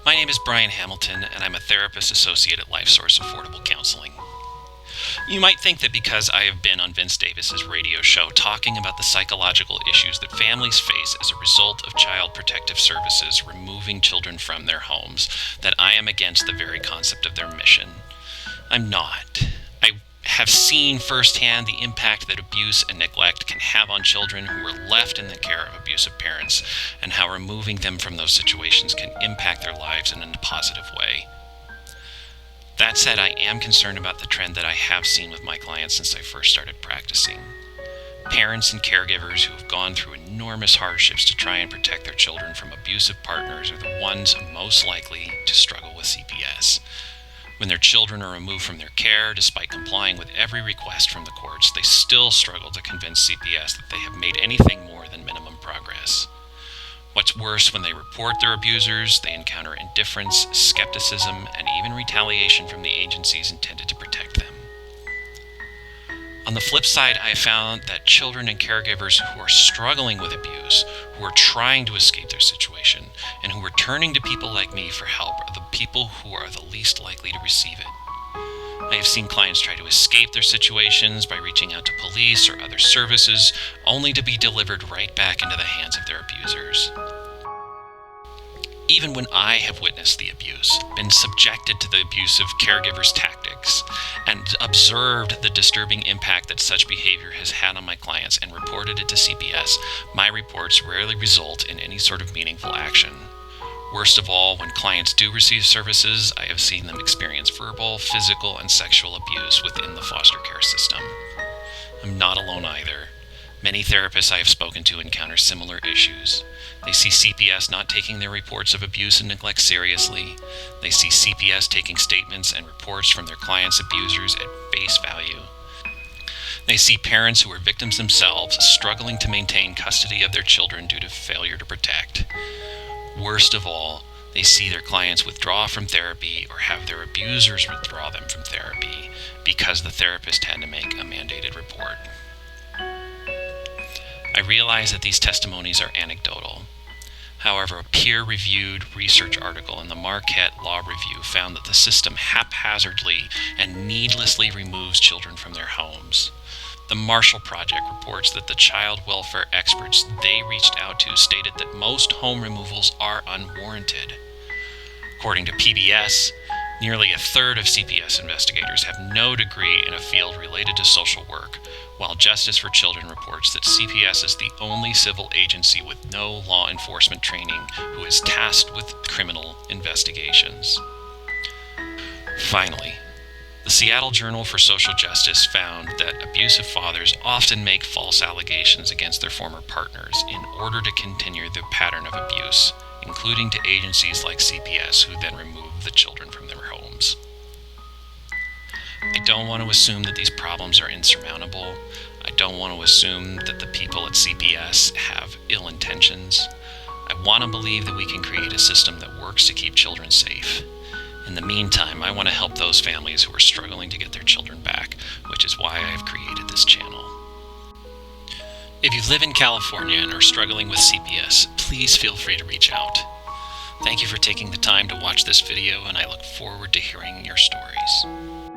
My name is Brian Hamilton, and I'm a therapist associate at LifeSource Affordable Counseling. You might think that because I have been on Vince Davis's radio show talking about the psychological issues that families face as a result of Child Protective Services removing children from their homes, that I am against the very concept of their mission. I'm not. I have seen firsthand the impact that abuse and neglect can have on children who are left in the care of abusive parents, and how removing them from those situations can impact their lives in a positive way. That said, I am concerned about the trend that I have seen with my clients since I first started practicing. Parents and caregivers who have gone through enormous hardships to try and protect their children from abusive partners are the ones most likely to struggle with CPS. When their children are removed from their care, despite complying with every request from the courts, they still struggle to convince CPS that they have made anything more than minimum progress. What's worse, when they report their abusers, they encounter indifference, skepticism, and even retaliation from the agencies intended to protect them. On the flip side, I have found that children and caregivers who are struggling with abuse, who are trying to escape their situation, and who are turning to people like me for help are the people who are the least likely to receive it. I have seen clients try to escape their situations by reaching out to police or other services, only to be delivered right back into the hands of their abusers. Even when I have witnessed the abuse, been subjected to the abusive caregivers' tactics, and observed the disturbing impact that such behavior has had on my clients and reported it to CPS, my reports rarely result in any sort of meaningful action. Worst of all, when clients do receive services, I have seen them experience verbal, physical, and sexual abuse within the foster care system. I'm not alone either. Many therapists I have spoken to encounter similar issues. They see CPS not taking their reports of abuse and neglect seriously. They see CPS taking statements and reports from their clients' abusers at face value. They see parents who are victims themselves struggling to maintain custody of their children due to failure to protect. Worst of all, they see their clients withdraw from therapy or have their abusers withdraw them from therapy because the therapist had to make a mandated report. I realize that these testimonies are anecdotal. However, a peer-reviewed research article in the Marquette Law Review found that the system haphazardly and needlessly removes children from their homes. The Marshall Project reports that the child welfare experts they reached out to stated that most home removals are unwarranted. According to PBS, nearly a third of CPS investigators have no degree in a field related to social work, while Justice for Children reports that CPS is the only civil agency with no law enforcement training who is tasked with criminal investigations. Finally, the Seattle Journal for Social Justice found that abusive fathers often make false allegations against their former partners in order to continue the pattern of abuse, including to agencies like CPS, who then remove the children from their homes. I don't want to assume that these problems are insurmountable. I don't want to assume that the people at CPS have ill intentions. I want to believe that we can create a system that works to keep children safe. In the meantime, I want to help those families who are struggling to get their children back, which is why I have created this channel. If you live in California and are struggling with CPS, please feel free to reach out. Thank you for taking the time to watch this video, and I look forward to hearing your stories.